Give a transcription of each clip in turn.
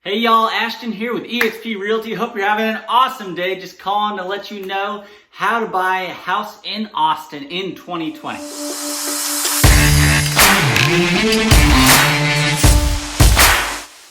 Hey y'all, Ashton here with EXP Realty. Hope you're having an awesome day. Just calling to let you know how to buy a house in Austin in 2020.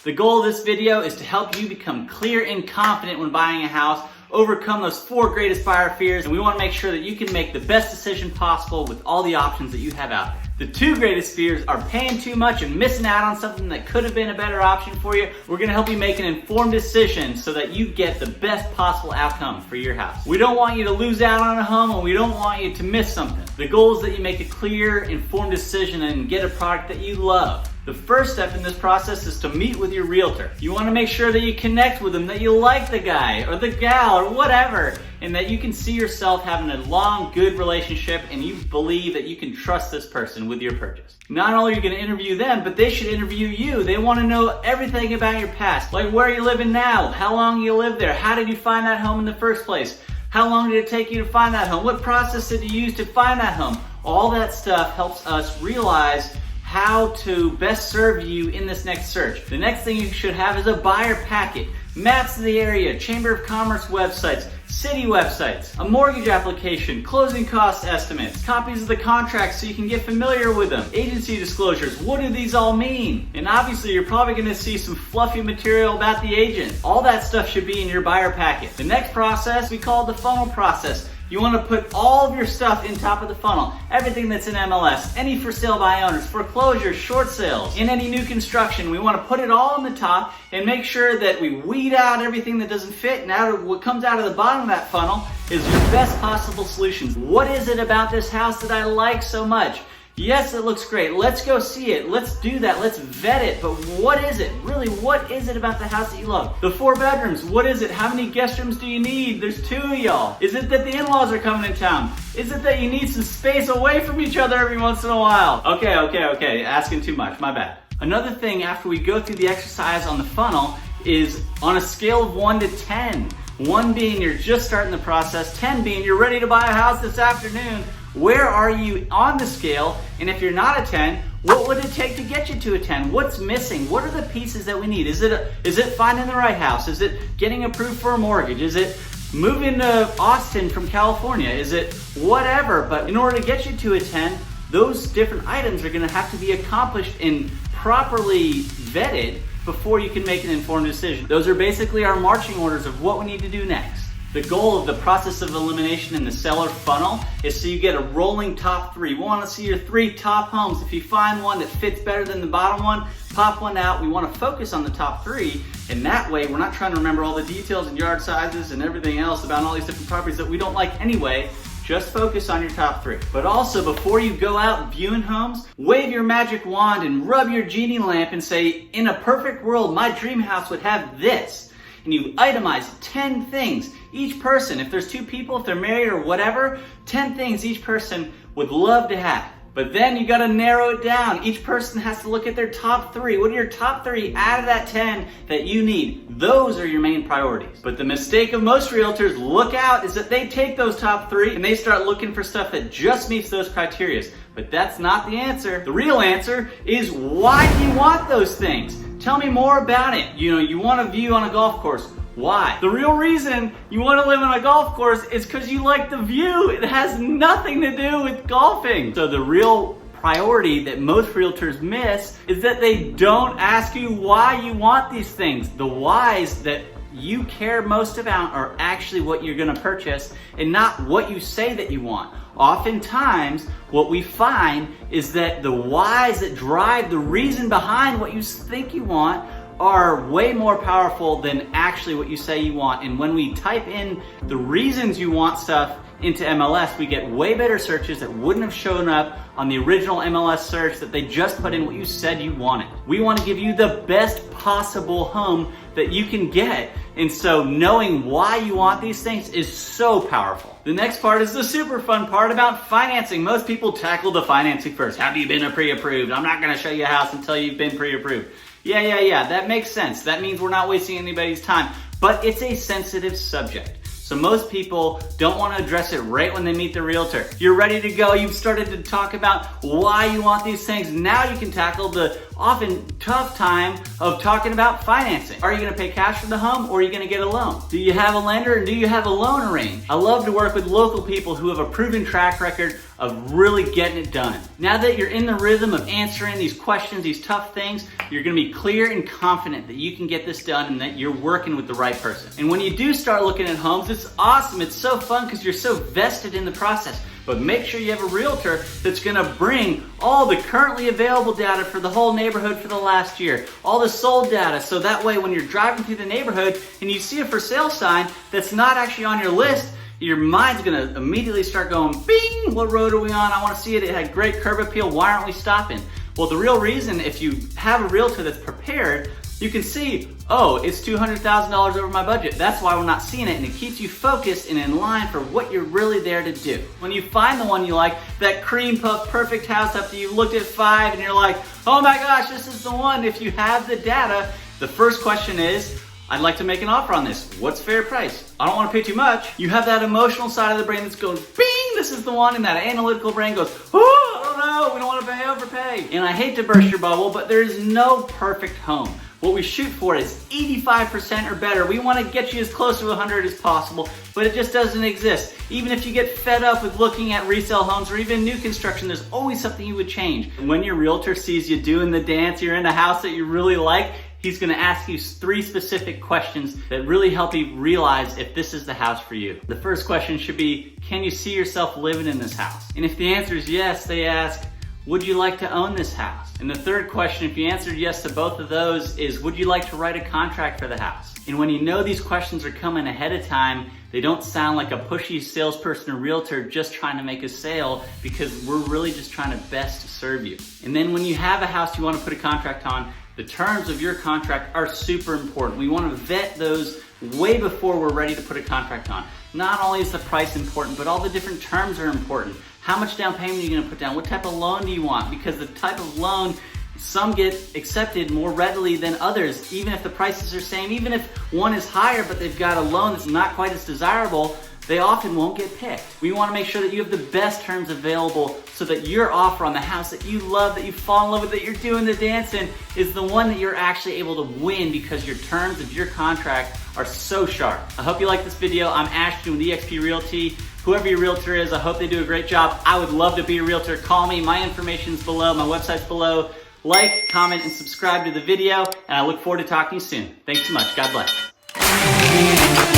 The goal of this video is to help you become clear and confident when buying a house, overcome those 4 greatest buyer fears, and we want to make sure that you can make the best decision possible with all the options that you have out there. The 2 greatest fears are paying too much and missing out on something that could have been a better option for you. We're going to help you make an informed decision so that you get the best possible outcome for your house. We don't want you to lose out on a home, and we don't want you to miss something. The goal is that you make a clear, informed decision and get a product that you love. The first step in this process is to meet with your realtor. You want to make sure that you connect with them, that you like the guy or the gal or whatever, and that you can see yourself having a long, good relationship and you believe that you can trust this person with your purchase. Not only are you going to interview them, but they should interview you. They want to know everything about your past, like where you're living now, how long you live there, how did you find that home in the first place, how long did it take you to find that home, what process did you use to find that home. All that stuff helps us realize how to best serve you in this next search. The next thing you should have is a buyer packet, maps of the area, Chamber of Commerce websites, city websites, a mortgage application, closing cost estimates, copies of the contracts so you can get familiar with them, agency disclosures. What do these all mean? And obviously you're probably going to see some fluffy material about the agent. All that stuff should be in your buyer packet. The next process we call the funnel process. You want to put all of your stuff in top of the funnel. Everything that's in MLS, any for sale by owners, foreclosures, short sales, in any new construction. We want to put it all on the top and make sure that we weed out everything that doesn't fit. And out of what comes out of the bottom of that funnel is your best possible solutions. What is it about this house that I like so much? Yes, it looks great. Let's go see it. Let's do that. Let's vet it. But what is it? Really, what is it about the house that you love? The 4 bedrooms, what is it? How many guest rooms do you need? There's 2 of y'all. Is it that the in-laws are coming in town? Is it that you need some space away from each other every once in a while? Okay. Asking too much. My bad. Another thing after we go through the exercise on the funnel is on a scale of 1 to 10. 1 being you're just starting the process, 10 being you're ready to buy a house this afternoon. Where are you on the scale? And if you're not a 10, what would it take to get you to a 10? What's missing? What are the pieces that we need? Is it finding the right house? Is it getting approved for a mortgage? Is it moving to Austin from California? Is it whatever? But in order to get you to a 10, those different items are going to have to be accomplished and properly vetted before you can make an informed decision. Those are basically our marching orders of what we need to do next. The goal of the process of elimination in the seller funnel is so you get a rolling top 3. We want to see your 3 top homes. If you find one that fits better than the bottom one, pop one out. We want to focus on the top 3, and that way we're not trying to remember all the details and yard sizes and everything else about all these different properties that we don't like anyway. Just focus on your top 3. But also, before you go out viewing homes, wave your magic wand and rub your genie lamp and say, in a perfect world, my dream house would have this. And you itemize 10 things. Each person, if there's 2 people, if they're married or whatever, 10 things each person would love to have. But then you gotta narrow it down. Each person has to look at their top 3. What are your top 3 out of that 10 that you need? Those are your main priorities. But the mistake of most realtors, look out, is that they take those top 3 and they start looking for stuff that just meets those criteria. But that's not the answer. The real answer is, why do you want those things? Tell me more about it. You want a view on a golf course. Why? The real reason you want to live on a golf course is because you like the view. It has nothing to do with golfing. So the real priority that most realtors miss is that they don't ask you why you want these things. The whys that you care most about are actually what you're going to purchase and not what you say that you want. Oftentimes, what we find is that the whys that drive the reason behind what you think you want are way more powerful than actually what you say you want. And when we type in the reasons you want stuff into MLS, we get way better searches that wouldn't have shown up on the original MLS search that they just put in what you said you wanted. We want to give you the best possible home that you can get. And so knowing why you want these things is so powerful. The next part is the super fun part about financing. Most people tackle the financing first. Have you been pre-approved? I'm not going to show you a house until you've been pre-approved. Yeah, that makes sense. That means we're not wasting anybody's time. But it's a sensitive subject. So most people don't want to address it right when they meet the realtor. You're ready to go. You've started to talk about why you want these things. Now you can tackle the often tough time of talking about financing. Are you gonna pay cash for the home or are you gonna get a loan? Do you have a lender and do you have a loan arranged? I love to work with local people who have a proven track record of really getting it done. Now that you're in the rhythm of answering these questions, these tough things, you're gonna be clear and confident that you can get this done and that you're working with the right person. And when you do start looking at homes, it's awesome, it's so fun because you're so vested in the process. But make sure you have a realtor that's gonna bring all the currently available data for the whole neighborhood for the last year, all the sold data, so that way when you're driving through the neighborhood and you see a for sale sign that's not actually on your list, your mind's gonna immediately start going, bing, what road are we on? I wanna see it, it had great curb appeal, why aren't we stopping? Well, the real reason, if you have a realtor that's prepared, you can see, oh, it's $200,000 over my budget. That's why we're not seeing it, and it keeps you focused and in line for what you're really there to do. When you find the one you like, that cream puff perfect house after you've looked at 5 and you're like, oh my gosh, this is the one. If you have the data, the first question is, I'd like to make an offer on this. What's fair price? I don't want to pay too much. You have that emotional side of the brain that goes, bing, this is the one, and that analytical brain goes, oh, I don't know, we don't want to overpay. And I hate to burst your bubble, but there is no perfect home. What we shoot for is 85% or better. We want to get you as close to 100 as possible, but it just doesn't exist. Even if you get fed up with looking at resale homes or even new construction, there's always something you would change. And when your realtor sees you doing the dance, you're in a house that you really like, he's gonna ask you 3 specific questions that really help you realize if this is the house for you. The first question should be, can you see yourself living in this house? And if the answer is yes, they ask, would you like to own this house? And the third question, if you answered yes to both of those, is would you like to write a contract for the house? And when you know these questions are coming ahead of time, they don't sound like a pushy salesperson or realtor just trying to make a sale, because we're really just trying to best serve you. And then when you have a house you want to put a contract on, the terms of your contract are super important. We want to vet those way before we're ready to put a contract on. Not only is the price important, but all the different terms are important. How much down payment are you going to put down? What type of loan do you want? Because the type of loan, some get accepted more readily than others, even if the prices are same. Even if one is higher, but they've got a loan that's not quite as desirable, they often won't get picked. We want to make sure that you have the best terms available so that your offer on the house that you love, that you fall in love with, that you're doing the dance in, is the one that you're actually able to win because your terms of your contract are so sharp. I hope you like this video. I'm Ashton with EXP Realty. Whoever your realtor is, I hope they do a great job. I would love to be a realtor. Call me. My information's below. My website's below. Like, comment, and subscribe to the video, and I look forward to talking to you soon. Thanks so much. God bless.